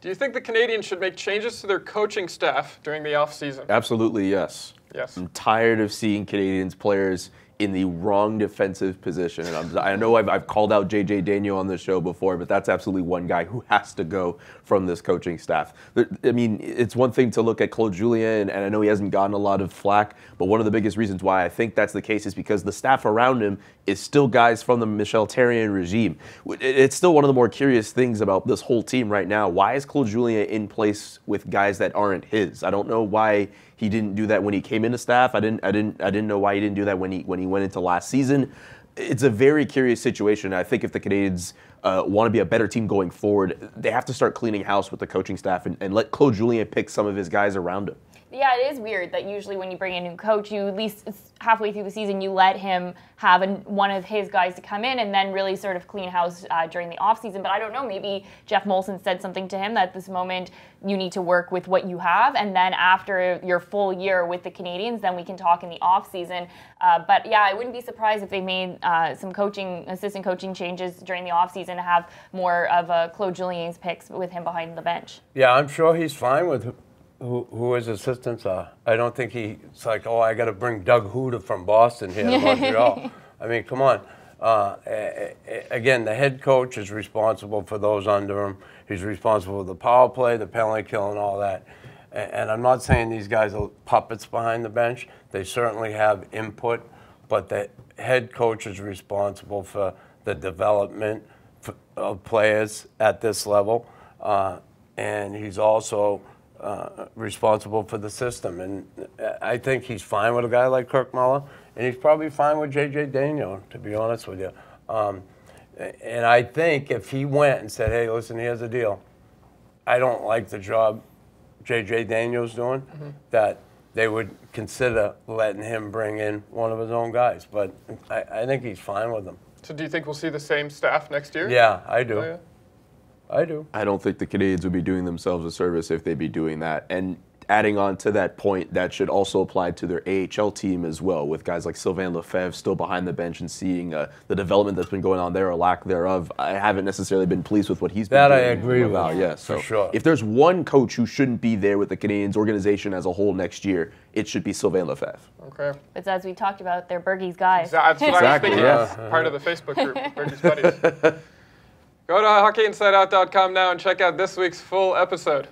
Do you think the Canadiens should make changes to their coaching staff during the offseason? Absolutely, yes. Yes. I'm tired of seeing Canadiens players in the wrong defensive position. And I know I've called out J.J. Daniel on the show before, but that's absolutely one guy who has to go from this coaching staff. I mean, it's one thing to look at Claude Julien, and I know he hasn't gotten a lot of flack, but one of the biggest reasons why I think that's the case is because the staff around him is still guys from the Michel Therrien regime. It's still one of the more curious things about this whole team right now. Why is Claude Julien in place with guys that aren't his? I don't know why he didn't do that when he came into staff. I didn't know why he didn't do that when he went into last season. It's a very curious situation. I think if the Canadiens want to be a better team going forward, they have to start cleaning house with the coaching staff and let Claude Julien pick some of his guys around him. Yeah, it is weird that usually when you bring in a new coach, you at least halfway through the season, you let him have one of his guys to come in and then really sort of clean house during the offseason. But I don't know, maybe Jeff Molson said something to him that at this moment you need to work with what you have. And then after your full year with the Canadiens, then we can talk in the offseason. But yeah, I wouldn't be surprised if they made some assistant coaching changes during the offseason to have more of Claude Julien's picks with him behind the bench. Yeah, I'm sure he's fine with who his assistants are. I don't think he's like, oh, I got to bring Doug Huda from Boston here to Montreal. I mean, come on. Again, the head coach is responsible for those under him. He's responsible for the power play, the penalty kill, and all that. And I'm not saying these guys are puppets behind the bench. They certainly have input, but the head coach is responsible for the development of players at this level. And he's also responsible for the system. And I think he's fine with a guy like Kirk Muller, and he's probably fine with J.J. Daniel, to be honest with you. And I think if he went and said, hey, listen, here's the deal. I don't like the job J.J. Daniel's doing, that they would consider letting him bring in one of his own guys. But I think he's fine with them. So do you think we'll see the same staff next year? Yeah, I do. Oh, yeah. I do. I don't think the Canadiens would be doing themselves a service if they'd be doing that. And adding on to that point, that should also apply to their AHL team as well, with guys like Sylvain Lefebvre still behind the bench and seeing the development that's been going on there or lack thereof. I haven't necessarily been pleased with what he's been doing. That I agree with. Yeah, so for sure. If there's one coach who shouldn't be there with the Canadiens organization as a whole next year, it should be Sylvain Lefebvre. Okay. It's as we talked about, they're Bergey's guys. That's what I was thinking. Yes. Part of the Facebook group, Bergey's Buddies. Go to hockeyinsideout.com now and check out this week's full episode.